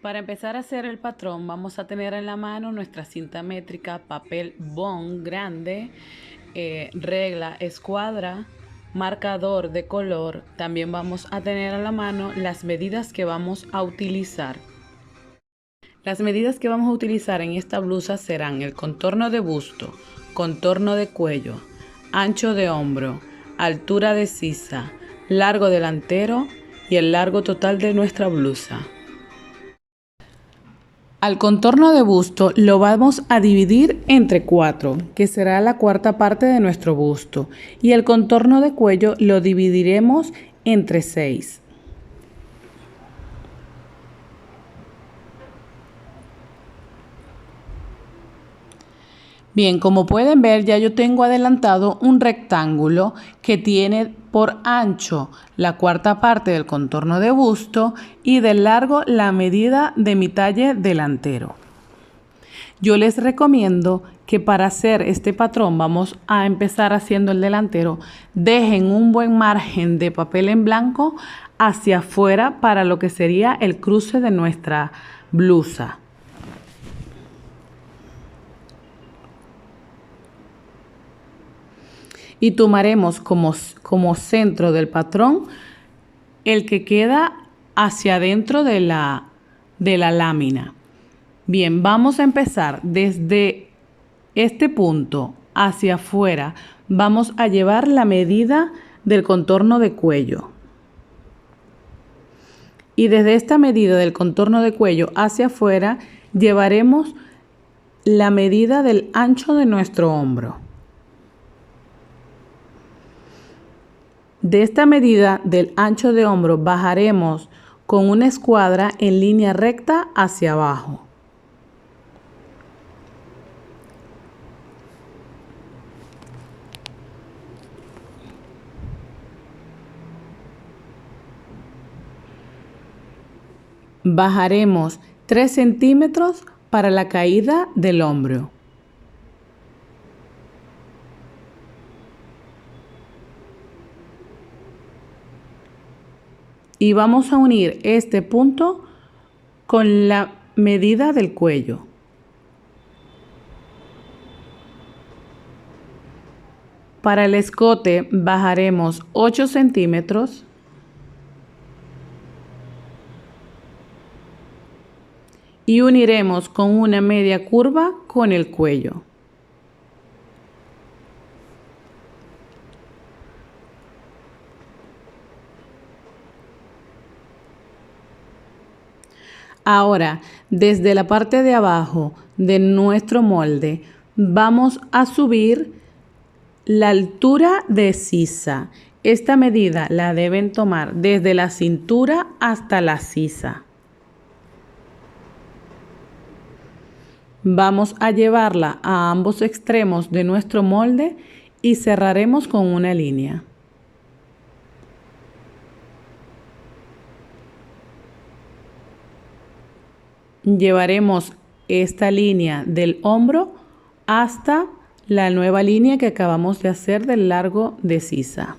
Para empezar a hacer el patrón vamos a tener en la mano nuestra cinta métrica, papel bond grande, regla, escuadra, marcador de color. También vamos a tener a la mano las medidas que vamos a utilizar. Las medidas que vamos a utilizar en esta blusa serán el contorno de busto, contorno de cuello, ancho de hombro, altura de sisa, largo delantero y el largo total de nuestra blusa. Al contorno de busto lo vamos a dividir entre 4, que será la cuarta parte de nuestro busto, y el contorno de cuello lo dividiremos entre 6. Bien, como pueden ver, ya yo tengo adelantado un rectángulo que tiene por ancho la cuarta parte del contorno de busto y de largo la medida de mi talle delantero. Yo les recomiendo que para hacer este patrón, vamos a empezar haciendo el delantero, dejen un buen margen de papel en blanco hacia afuera para lo que sería el cruce de nuestra blusa. Y tomaremos como centro del patrón el que queda hacia adentro de la lámina. Bien, vamos a empezar desde este punto hacia afuera. Vamos a llevar la medida del contorno de cuello. Y desde esta medida del contorno de cuello hacia afuera llevaremos la medida del ancho de nuestro hombro. De esta medida del ancho de hombro bajaremos con una escuadra en línea recta hacia abajo. Bajaremos 3 centímetros para la caída del hombro. Y vamos a unir este punto con la medida del cuello. Para el escote bajaremos 8 centímetros. Y uniremos con una media curva con el cuello. Ahora, desde la parte de abajo de nuestro molde, vamos a subir la altura de sisa. Esta medida la deben tomar desde la cintura hasta la sisa. Vamos a llevarla a ambos extremos de nuestro molde y cerraremos con una línea. Llevaremos esta línea del hombro hasta la nueva línea que acabamos de hacer del largo de sisa.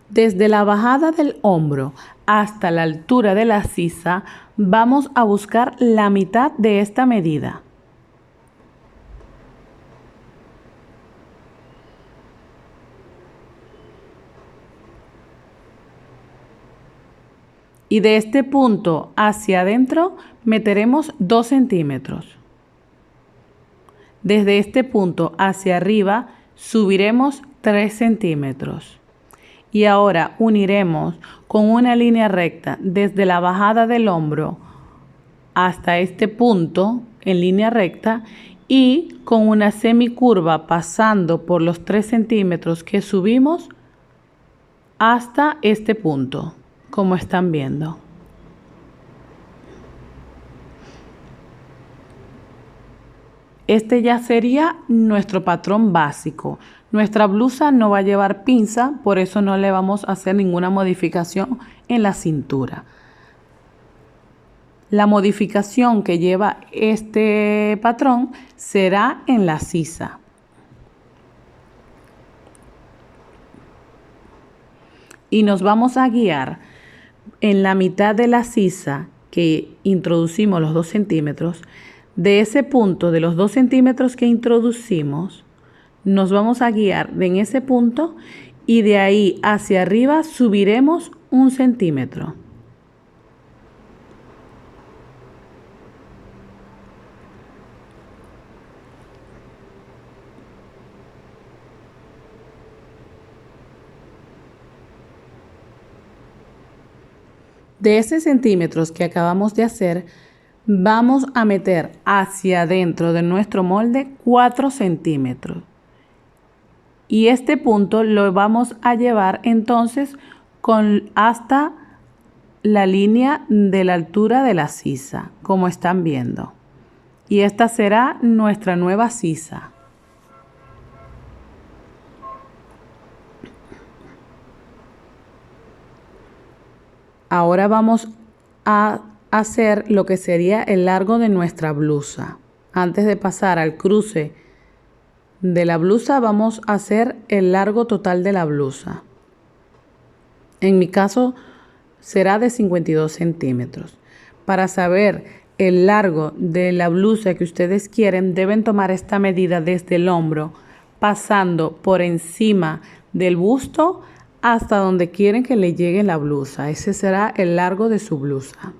Desde la bajada del hombro hasta la altura de la sisa, vamos a buscar la mitad de esta medida. Y de este punto hacia adentro meteremos 2 centímetros. Desde este punto hacia arriba subiremos 3 centímetros. Y ahora uniremos con una línea recta desde la bajada del hombro hasta este punto en línea recta y con una semicurva pasando por los 3 centímetros que subimos hasta este punto, como están viendo. Este ya sería nuestro patrón básico. Nuestra blusa no va a llevar pinza, por eso no le vamos a hacer ninguna modificación en la cintura. La modificación que lleva este patrón será en la sisa. y nos vamos a guiar en la mitad de la sisa que introducimos los 2 centímetros. De ese punto de los 2 centímetros que introducimos, nos vamos a guiar en ese punto y de ahí hacia arriba subiremos 1 centímetro. De ese centímetros que acabamos de hacer, vamos a meter hacia adentro de nuestro molde 4 centímetros. Y este punto lo vamos a llevar entonces hasta la línea de la altura de la sisa, como están viendo. Y esta será nuestra nueva sisa. Ahora vamos a hacer lo que sería el largo de nuestra blusa. Antes de pasar al cruce de la blusa, vamos a hacer el largo total de la blusa. En mi caso será de 52 centímetros. Para saber el largo de la blusa que ustedes quieren, deben tomar esta medida desde el hombro, pasando por encima del busto hasta donde quieren que le llegue la blusa. Ese será el largo de su blusa.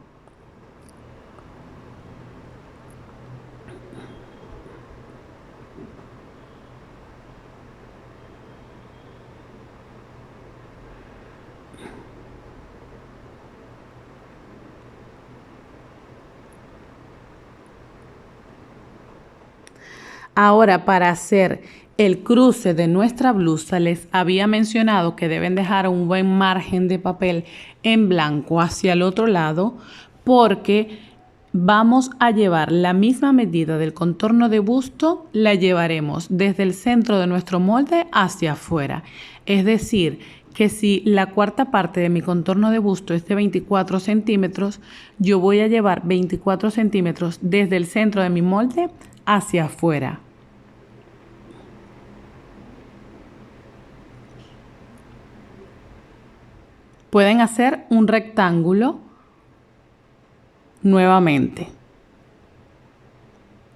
Ahora, para hacer el cruce de nuestra blusa, les había mencionado que deben dejar un buen margen de papel en blanco hacia el otro lado, porque vamos a llevar la misma medida del contorno de busto, la llevaremos desde el centro de nuestro molde hacia afuera. Es decir, que si la cuarta parte de mi contorno de busto es de 24 centímetros, yo voy a llevar 24 centímetros desde el centro de mi molde hacia afuera. Pueden hacer un rectángulo nuevamente.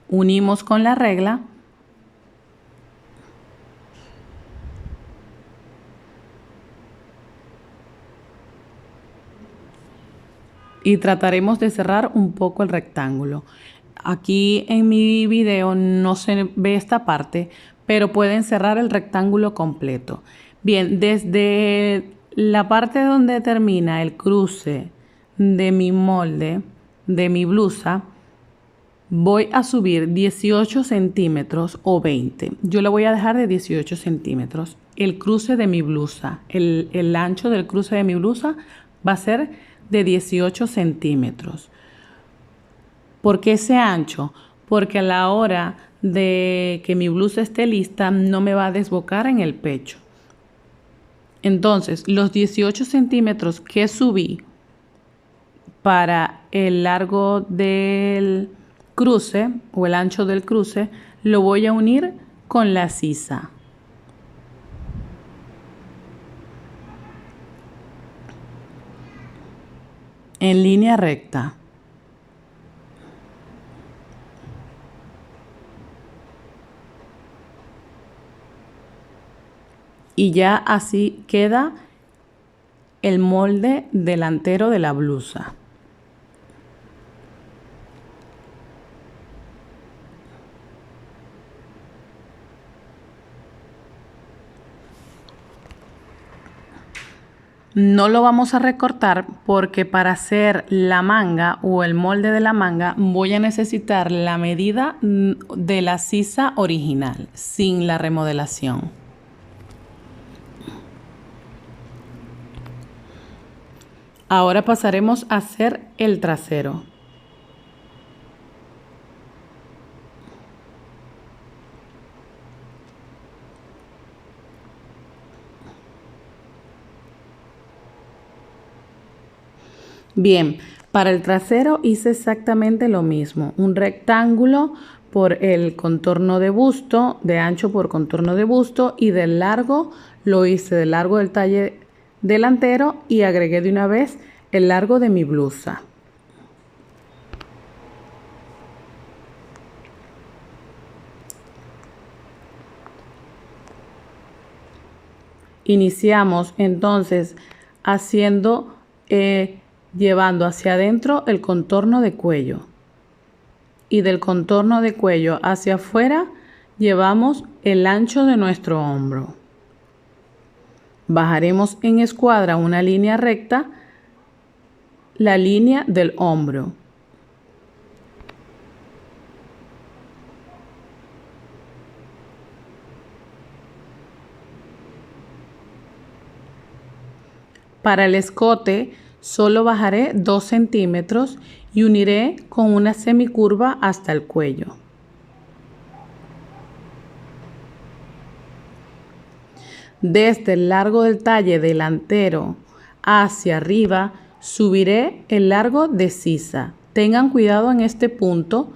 Unimos con la regla y trataremos de cerrar un poco el rectángulo. Aquí en mi video no se ve esta parte, pero pueden cerrar el rectángulo completo. Bien, desde la parte donde termina el cruce de mi molde, de mi blusa, voy a subir 18 centímetros o 20. Yo lo voy a dejar de 18 centímetros. El cruce de mi blusa, el ancho del cruce de mi blusa va a ser de 18 centímetros. ¿Por qué ese ancho? Porque a la hora de que mi blusa esté lista no me va a desbocar en el pecho. Entonces, los 18 centímetros que subí para el largo del cruce o el ancho del cruce, lo voy a unir con la sisa. En línea recta. Y ya así queda el molde delantero de la blusa. No lo vamos a recortar porque para hacer la manga o el molde de la manga voy a necesitar la medida de la sisa original, sin la remodelación. Ahora pasaremos a hacer el trasero. Bien, para el trasero hice exactamente lo mismo, un rectángulo por el contorno de busto, de ancho por contorno de busto, y del largo lo hice del largo del talle delantero y agregué de una vez el largo de mi blusa. Iniciamos entonces llevando hacia adentro el contorno de cuello, y del contorno de cuello hacia afuera llevamos el ancho de nuestro hombro. Bajaremos en escuadra una línea recta, la línea del hombro. Para el escote solo bajaré 2 centímetros y uniré con una semicurva hasta el cuello. Desde el largo del talle delantero hacia arriba subiré el largo de sisa. Tengan cuidado en este punto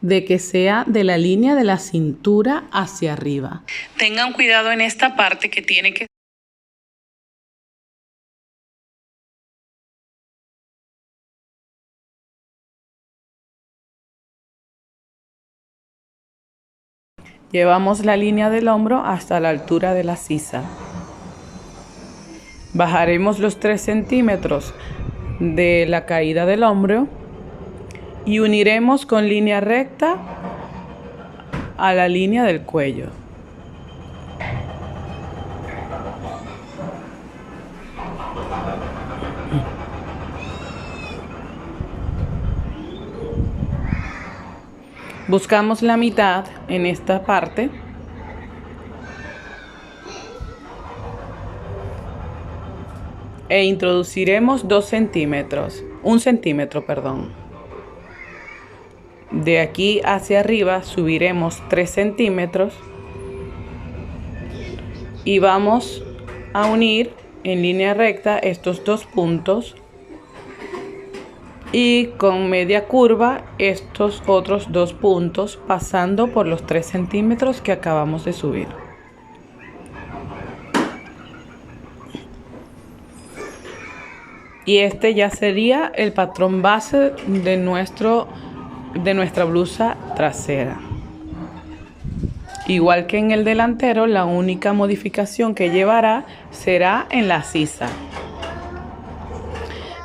de que sea de la línea de la cintura hacia arriba. Tengan cuidado en esta parte que tiene que llevamos la línea del hombro hasta la altura de la sisa. Bajaremos los 3 centímetros de la caída del hombro y uniremos con línea recta a la línea del cuello. Buscamos la mitad en esta parte e introduciremos 2 centímetros, 1 centímetro, perdón. De aquí hacia arriba subiremos 3 centímetros y vamos a unir en línea recta estos 2 puntos y con media curva estos otros 2 puntos, pasando por los 3 centímetros que acabamos de subir. Y este ya sería el patrón base de nuestra blusa trasera. Igual que en el delantero, la única modificación que llevará será en la sisa.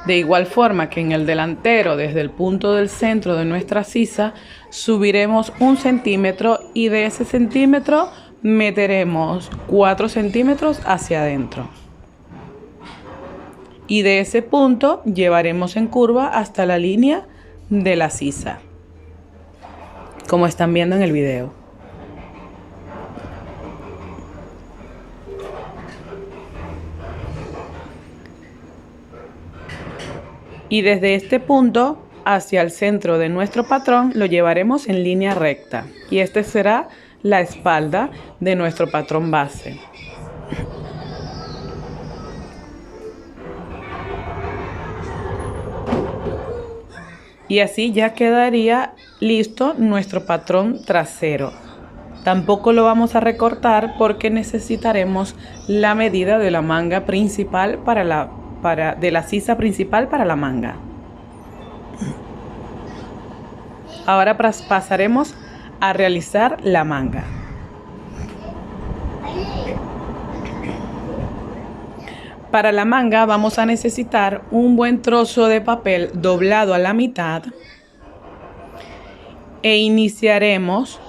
De igual forma que en el delantero, desde el punto del centro de nuestra sisa, subiremos 1 centímetro y de ese centímetro meteremos 4 centímetros hacia adentro. Y de ese punto llevaremos en curva hasta la línea de la sisa, como están viendo en el video. Y desde este punto hacia el centro de nuestro patrón lo llevaremos en línea recta. Y esta será la espalda de nuestro patrón base. Y así ya quedaría listo nuestro patrón trasero. Tampoco lo vamos a recortar porque necesitaremos la medida de la manga principal de la sisa principal para la manga. Ahora pasaremos a realizar la manga. Para la manga vamos a necesitar un buen trozo de papel doblado a la mitad e iniciaremos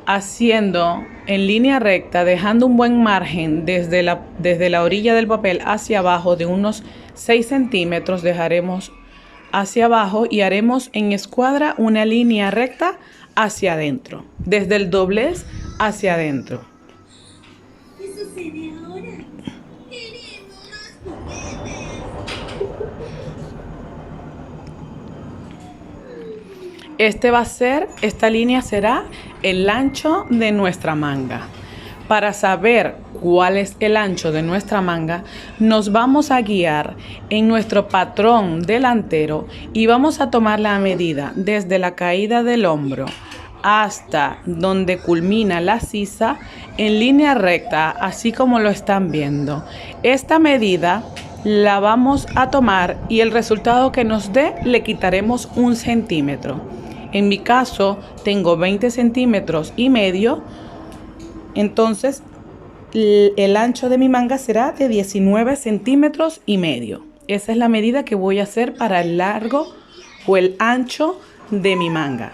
haciendo en línea recta, dejando un buen margen desde la orilla del papel hacia abajo de unos 6 centímetros, dejaremos hacia abajo y haremos en escuadra una línea recta hacia adentro, desde el doblez hacia adentro. Esta línea será el ancho de nuestra manga. Para saber cuál es el ancho de nuestra manga, nos vamos a guiar en nuestro patrón delantero y vamos a tomar la medida desde la caída del hombro hasta donde culmina la sisa en línea recta, así como lo están viendo. Esta medida la vamos a tomar y el resultado que nos dé le quitaremos 1 centímetro. En mi caso tengo 20 centímetros y medio, entonces el ancho de mi manga será de 19 centímetros y medio. Esa es la medida que voy a hacer para el largo o el ancho de mi manga.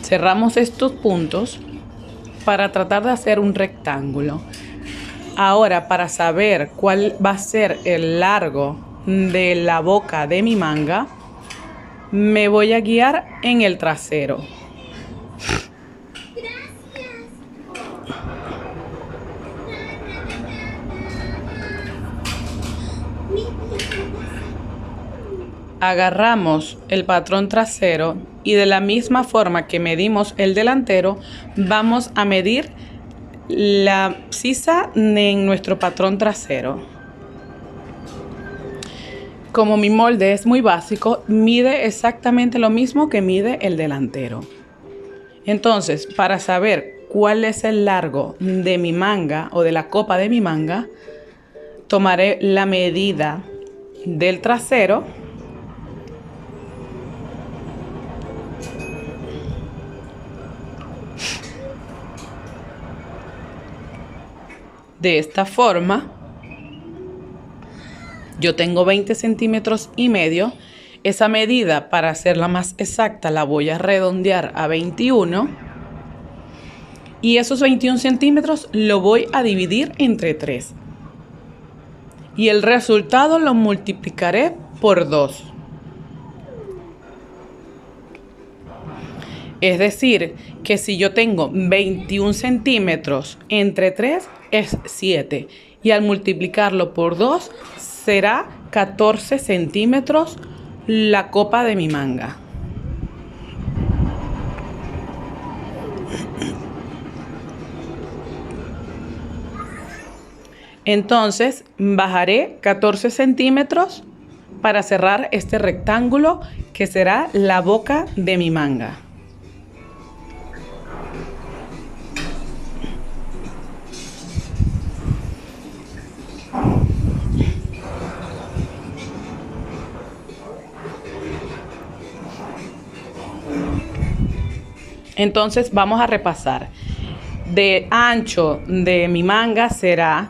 Cerramos estos puntos para tratar de hacer un rectángulo. Ahora, para saber cuál va a ser el largo de la boca de mi manga, me voy a guiar en el trasero. Agarramos el patrón trasero y de la misma forma que medimos el delantero, vamos a medir la sisa en nuestro patrón trasero. Como mi molde es muy básico, mide exactamente lo mismo que mide el delantero. Entonces, para saber cuál es el largo de mi manga o de la copa de mi manga, tomaré la medida del trasero de esta forma. Yo tengo 20 centímetros y medio. Esa medida, para hacerla más exacta, la voy a redondear a 21. Y esos 21 centímetros lo voy a dividir entre 3. Y el resultado lo multiplicaré por 2. Es decir, que si yo tengo 21 centímetros entre 3 es 7. Y al multiplicarlo por 2 será 14 centímetros la copa de mi manga. Entonces bajaré 14 centímetros para cerrar este rectángulo que será la boca de mi manga. Entonces vamos a repasar. De ancho de mi manga será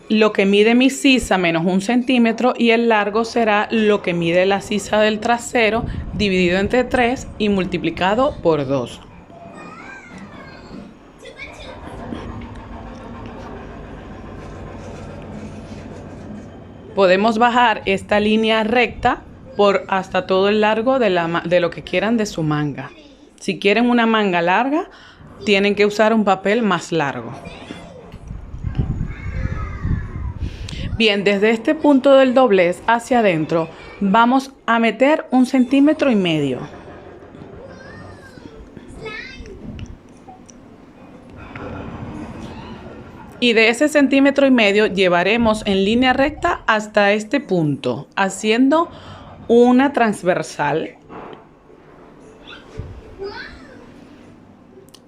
lo que mide mi sisa menos 1 centímetro y el largo será lo que mide la sisa del trasero dividido entre 3 y multiplicado por 2. Podemos bajar esta línea recta por hasta todo el largo de lo que quieran de su manga. Si quieren una manga larga, tienen que usar un papel más largo. Bien, desde este punto del doblez hacia adentro, vamos a meter 1,5 centímetros. Y de ese 1,5 centímetros llevaremos en línea recta hasta este punto, haciendo una transversal.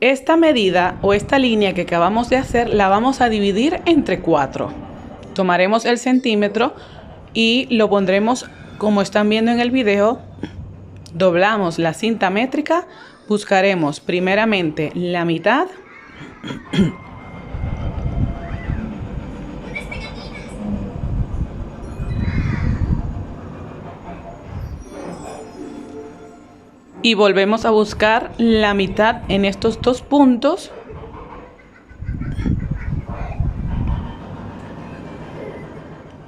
Esta medida o esta línea que acabamos de hacer la vamos a dividir entre 4. Tomaremos el centímetro y lo pondremos como están viendo en el video. Doblamos la cinta métrica, buscaremos primeramente la mitad. Y volvemos a buscar la mitad en estos 2 puntos.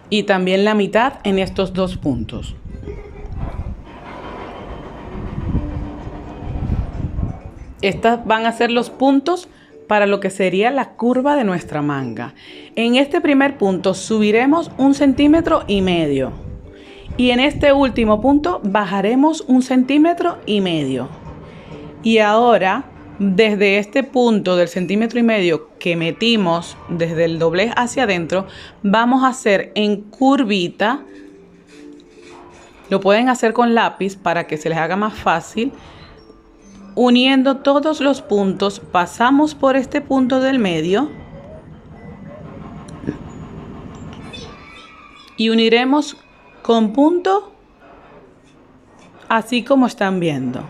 Y también la mitad en estos 2 puntos. Estas van a ser los puntos para lo que sería la curva de nuestra manga. En este primer punto subiremos 1,5 centímetros. Y en este último punto bajaremos 1,5 centímetros. Y ahora, desde este punto del 1,5 centímetros que metimos desde el doblez hacia adentro, vamos a hacer en curvita. Lo pueden hacer con lápiz para que se les haga más fácil. Uniendo todos los puntos, pasamos por este punto del medio y uniremos con punto, así como están viendo.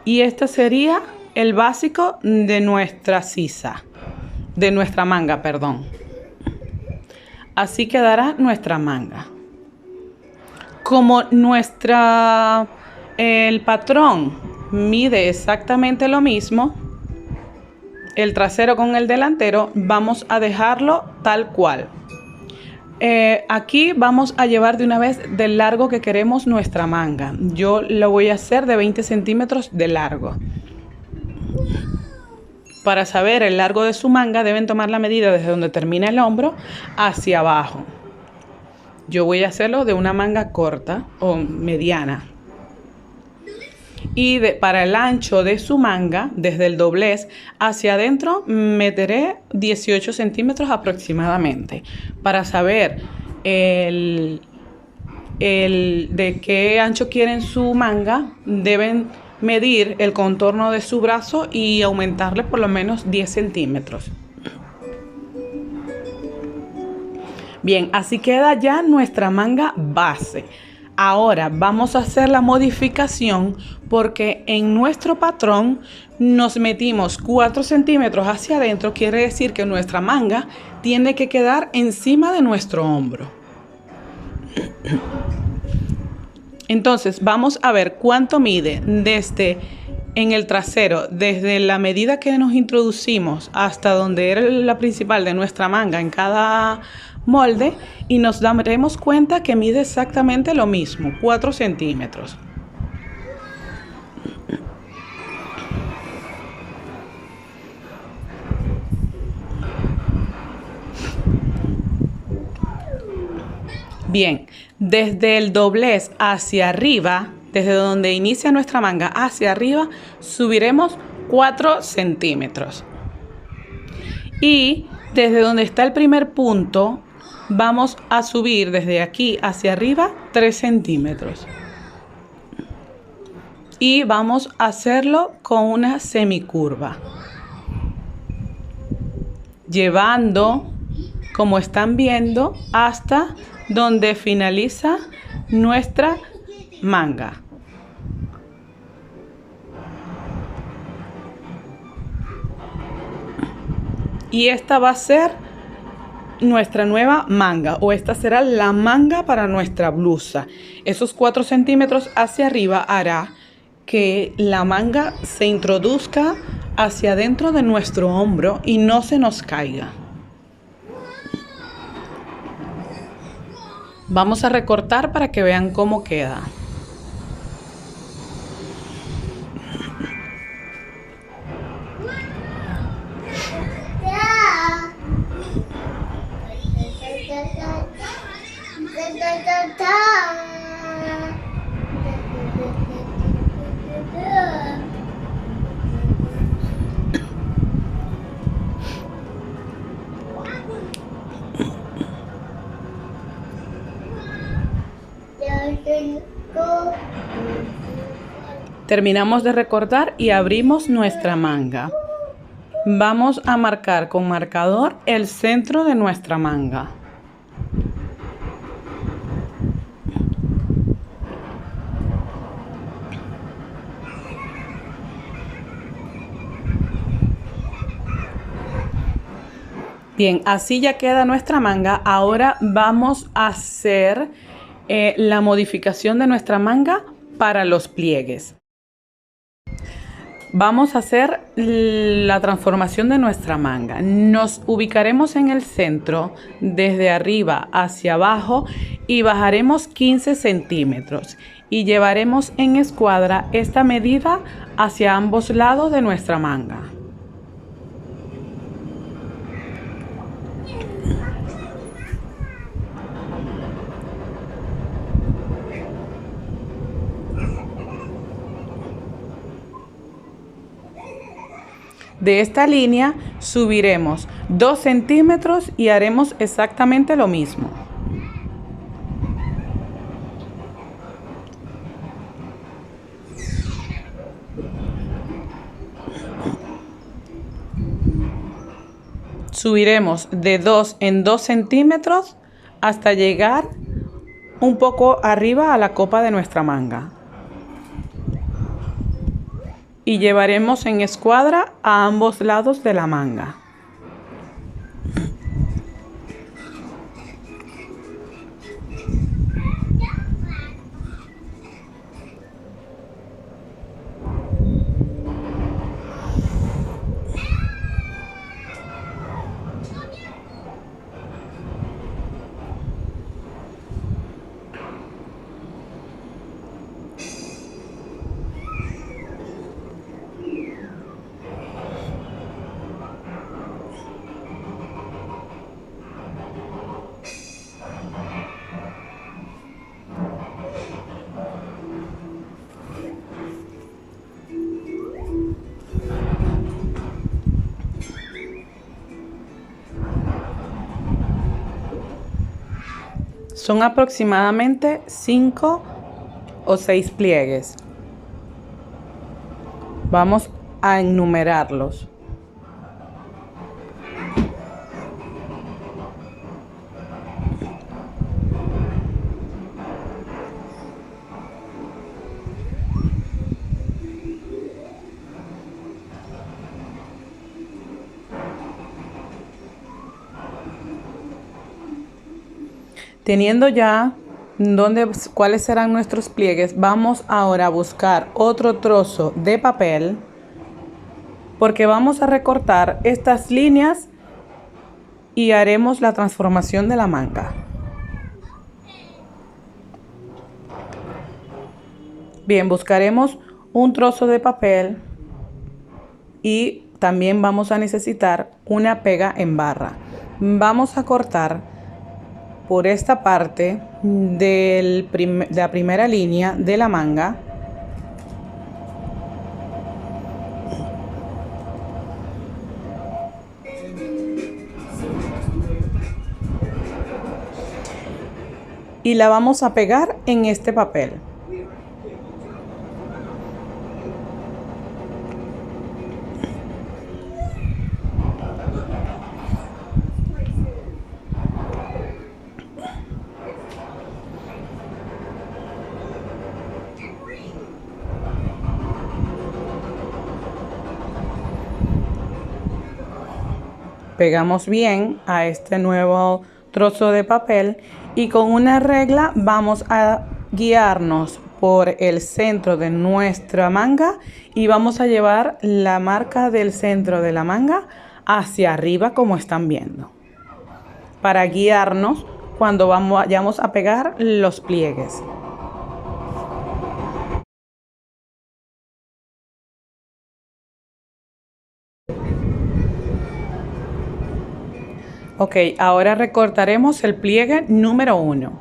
Y este sería el básico de nuestra sisa, de nuestra manga, perdón. Así quedará nuestra manga. Como el patrón mide exactamente lo mismo, el trasero con el delantero, vamos a dejarlo tal cual. Aquí vamos a llevar de una vez del largo que queremos nuestra manga. Yo lo voy a hacer de 20 centímetros de largo. Para saber el largo de su manga deben tomar la medida desde donde termina el hombro hacia abajo. Yo voy a hacerlo de una manga corta o mediana. Y para el ancho de su manga, desde el doblez hacia adentro, meteré 18 centímetros aproximadamente. Para saber de qué ancho quieren su manga, deben medir el contorno de su brazo y aumentarle por lo menos 10 centímetros. Bien, así queda ya nuestra manga base. Ahora vamos a hacer la modificación porque en nuestro patrón nos metimos 4 centímetros hacia adentro. Quiere decir que nuestra manga tiene que quedar encima de nuestro hombro. Entonces vamos a ver cuánto mide en el trasero, desde la medida que nos introducimos hasta donde era la principal de nuestra manga en cada molde, y nos daremos cuenta que mide exactamente lo mismo, 4 centímetros. Bien, desde el doblez hacia arriba, desde donde inicia nuestra manga hacia arriba, subiremos 4 centímetros. Y desde donde está el primer punto, vamos a subir desde aquí hacia arriba 3 centímetros. Y vamos a hacerlo con una semicurva. Llevando, como están viendo, hasta donde finaliza nuestra manga. Y esta va a ser nuestra nueva manga, o esta será la manga para nuestra blusa. Esos 4 centímetros hacia arriba hará que la manga se introduzca hacia adentro de nuestro hombro y no se nos caiga. Vamos a recortar para que vean cómo queda. Terminamos de recortar y abrimos nuestra manga. Vamos a marcar con marcador el centro de nuestra manga. Bien, así ya queda nuestra manga. Ahora vamos a hacer la modificación de nuestra manga para los pliegues. Vamos a hacer la transformación de nuestra manga. Nos ubicaremos en el centro, desde arriba hacia abajo, y bajaremos 15 centímetros. Y llevaremos en escuadra esta medida hacia ambos lados de nuestra manga. De esta línea subiremos 2 centímetros y haremos exactamente lo mismo. Subiremos de 2 en 2 centímetros hasta llegar un poco arriba a la copa de nuestra manga. Y llevaremos en escuadra a ambos lados de la manga. Son aproximadamente 5 o 6 pliegues. Vamos a enumerarlos. Teniendo ya cuáles serán nuestros pliegues, vamos ahora a buscar otro trozo de papel porque vamos a recortar estas líneas y haremos la transformación de la manga. Bien, buscaremos un trozo de papel y también vamos a necesitar una pega en barra. Vamos a cortar por esta parte de la primera línea de la manga. Y la vamos a pegar en este papel. Pegamos bien a este nuevo trozo de papel y con una regla vamos a guiarnos por el centro de nuestra manga y vamos a llevar la marca del centro de la manga hacia arriba, como están viendo, para guiarnos cuando vayamos a pegar los pliegues. Ok, ahora recortaremos el pliegue número 1.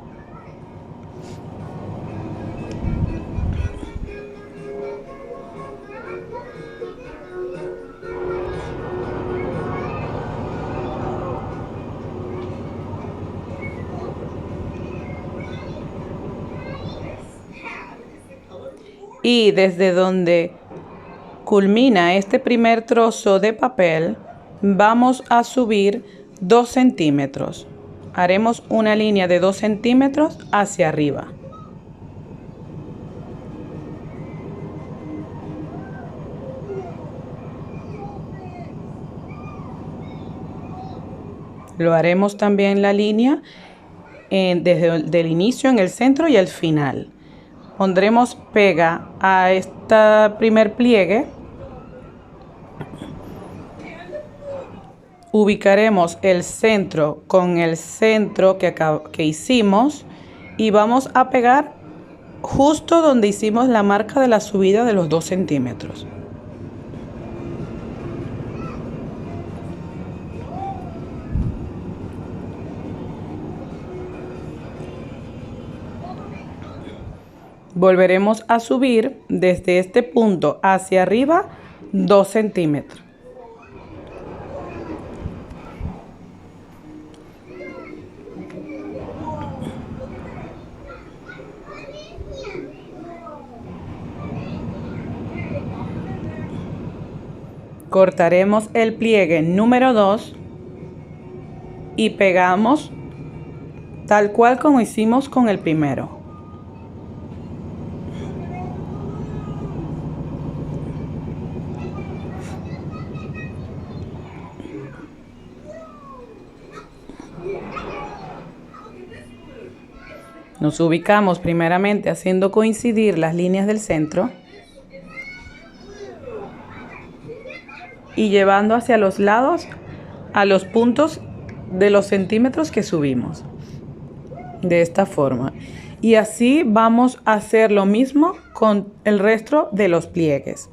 Y desde donde culmina este primer trozo de papel, vamos a subir 2 centímetros. Haremos una línea de 2 centímetros hacia arriba. Lo haremos también la línea desde el inicio, en el centro y el final. Pondremos pega a este primer pliegue. Ubicaremos el centro con el centro que hicimos y vamos a pegar justo donde hicimos la marca de la subida de los 2 centímetros. Volveremos a subir desde este punto hacia arriba 2 centímetros. Cortaremos el pliegue número 2 y pegamos tal cual como hicimos con el primero. Nos ubicamos primeramente haciendo coincidir las líneas del centro y llevando hacia los lados a los puntos de los centímetros que subimos. De esta forma. Y así vamos a hacer lo mismo con el resto de los pliegues.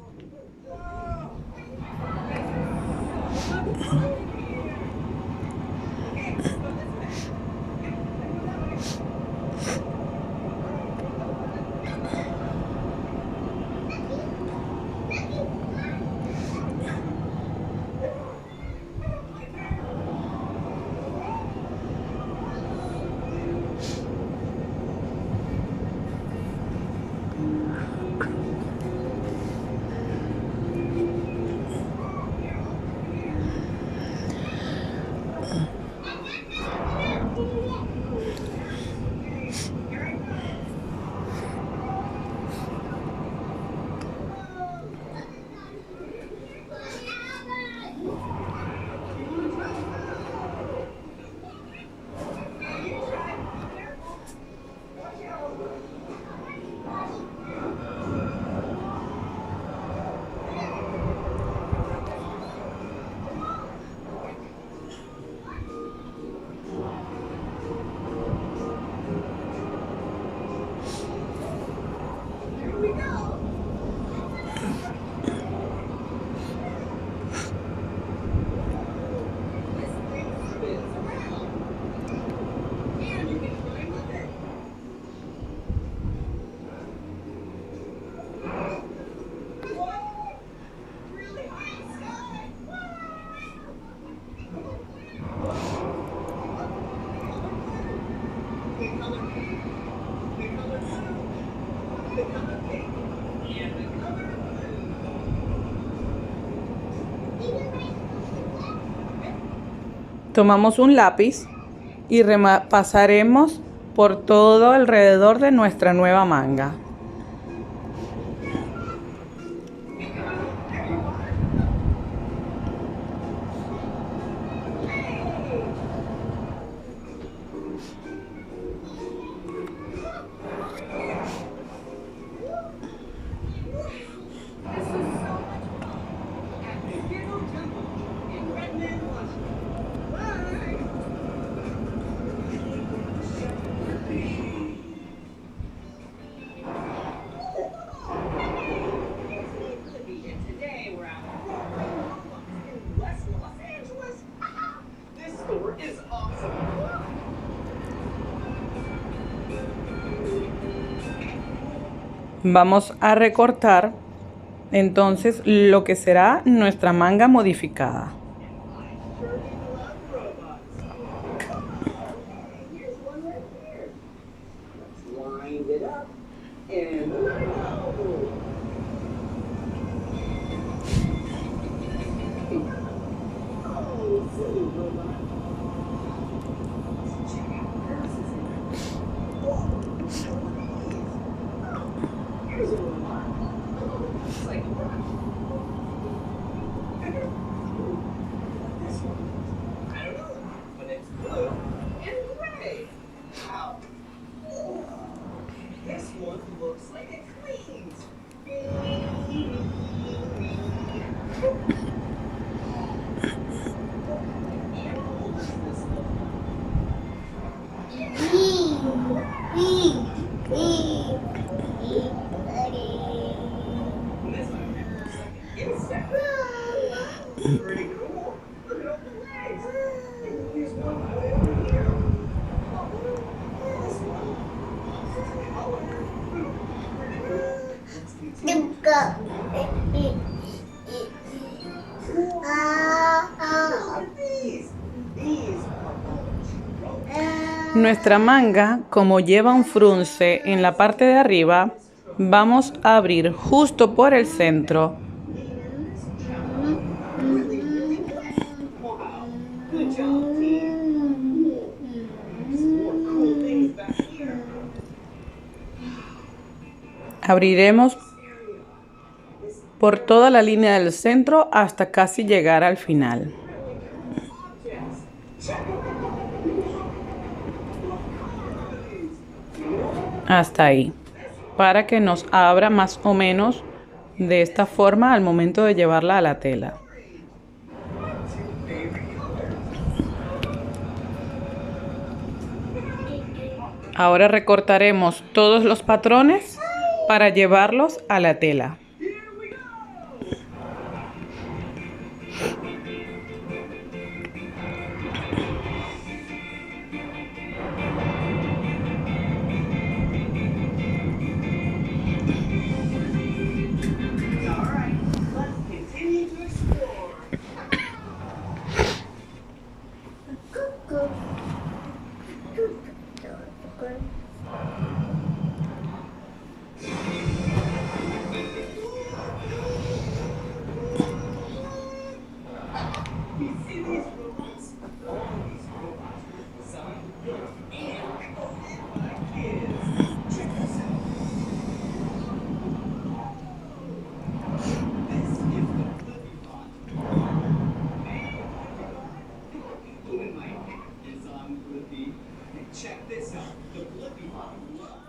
Tomamos un lápiz y pasaremos por todo alrededor de nuestra nueva manga. Vamos a recortar entonces lo que será nuestra manga modificada. Nuestra manga, como lleva un frunce en la parte de arriba, vamos a abrir justo por el centro Abriremos por toda la línea del centro hasta casi llegar al final. Hasta ahí, para que nos abra más o menos de esta forma al momento de llevarla a la tela. Ahora recortaremos todos los patrones para llevarlos a la tela.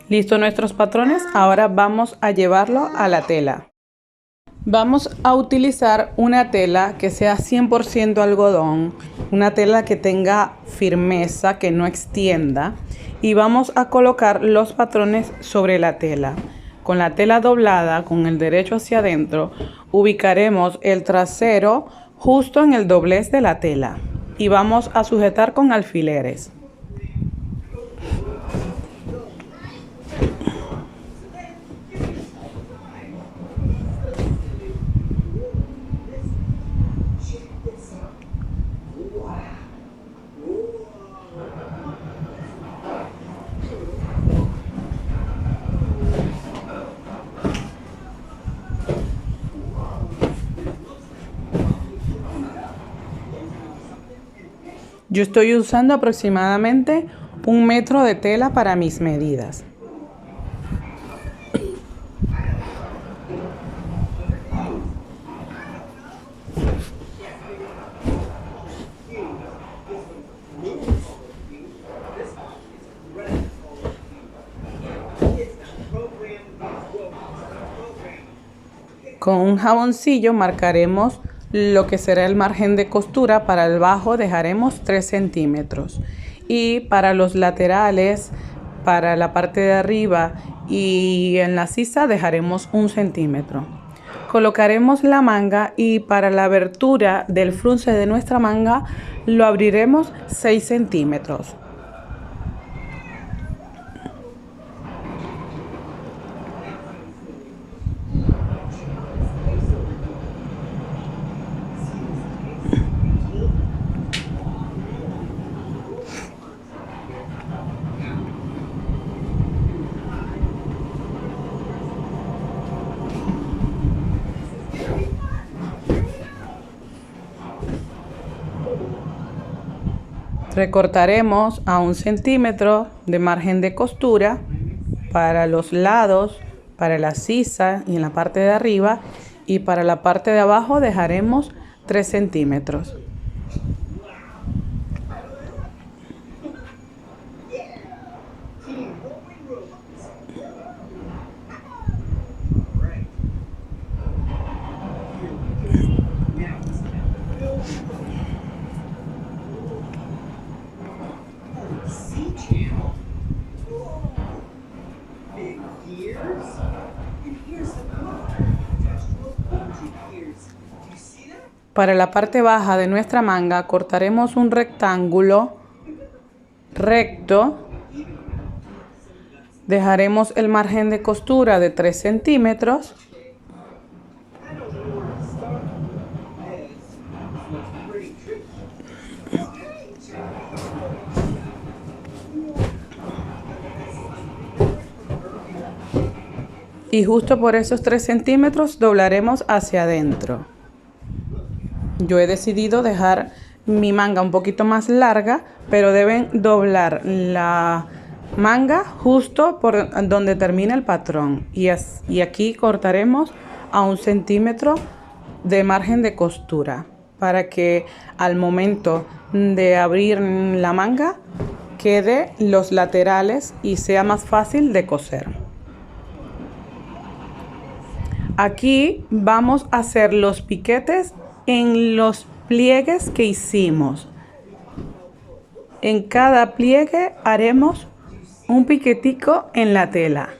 Listo nuestros patrones, ahora vamos a llevarlo a la tela. Vamos a utilizar una tela que sea 100% algodón, una tela que tenga firmeza, que no extienda, y vamos a colocar los patrones sobre la tela. Con la tela doblada, con el derecho hacia adentro, ubicaremos el trasero justo en el doblez de la tela y vamos a sujetar con alfileres. Yo estoy usando aproximadamente 1 metro de tela para mis medidas. Con un jaboncillo marcaremos lo que será el margen de costura. Para el bajo dejaremos 3 centímetros y para los laterales, para la parte de arriba y en la sisa dejaremos 1 centímetro. Colocaremos la manga y para la abertura del frunce de nuestra manga lo abriremos 6 centímetros. Recortaremos a 1 centímetro de margen de costura para los lados, para la sisa y en la parte de arriba, y para la parte de abajo dejaremos 3 centímetros. Para la parte baja de nuestra manga cortaremos un rectángulo recto, dejaremos el margen de costura de 3 centímetros y justo por esos 3 centímetros doblaremos hacia adentro. Yo he decidido dejar mi manga un poquito más larga, pero deben doblar la manga justo por donde termina el patrón y aquí cortaremos a 1 centímetro de margen de costura para que al momento de abrir la manga quede los laterales y sea más fácil de coser. Aquí vamos a hacer los piquetes en los pliegues que hicimos. En cada pliegue haremos un piquetico en la tela,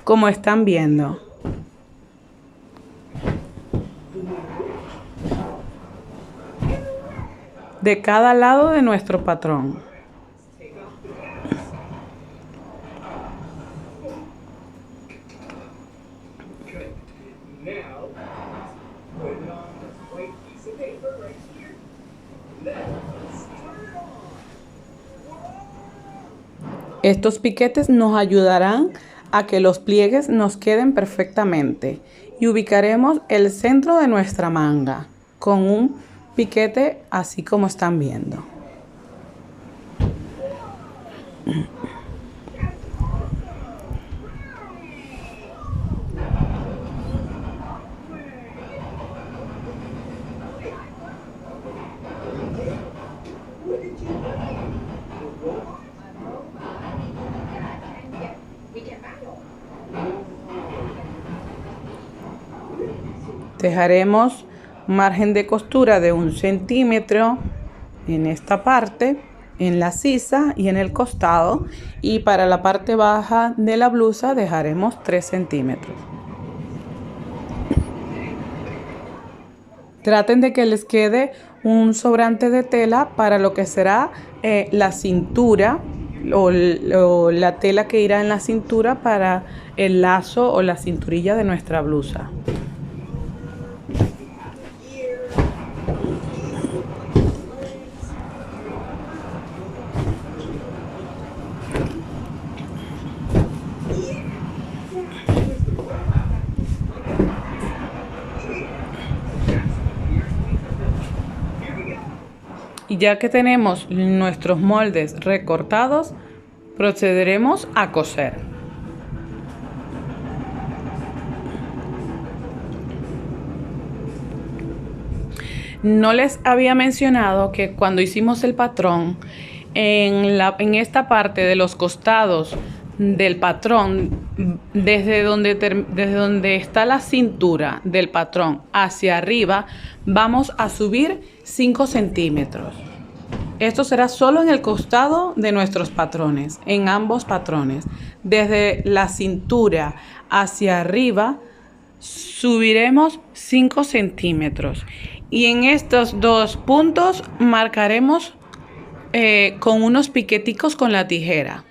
como están viendo. De cada lado de nuestro patrón. Estos piquetes nos ayudarán a que los pliegues nos queden perfectamente y ubicaremos el centro de nuestra manga con un piquete así como están viendo. Dejaremos margen de costura de 1 centímetro en esta parte, en la sisa y en el costado, y para la parte baja de la blusa dejaremos 3 centímetros. Traten de que les quede un sobrante de tela para lo que será la cintura o la tela que irá en la cintura para el lazo o la cinturilla de nuestra blusa. Y ya que tenemos nuestros moldes recortados, procederemos a coser. No les había mencionado que cuando hicimos el patrón, en esta parte de los costados del patrón, desde donde está la cintura del patrón hacia arriba, vamos a subir 5 centímetros. Esto será solo en el costado de nuestros patrones, en ambos patrones. Desde la cintura hacia arriba subiremos 5 centímetros. Y en estos dos puntos marcaremos con unos piqueticos con la tijera.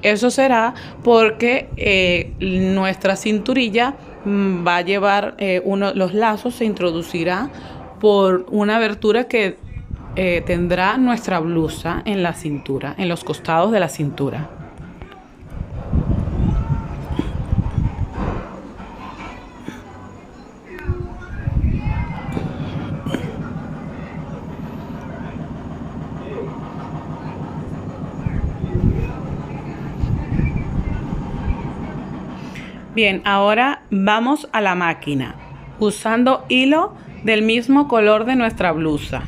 Eso será porque nuestra cinturilla va a llevar los lazos, se introducirá por una abertura que tendrá nuestra blusa en la cintura, en los costados de la cintura. Bien, ahora vamos a la máquina, usando hilo del mismo color de nuestra blusa.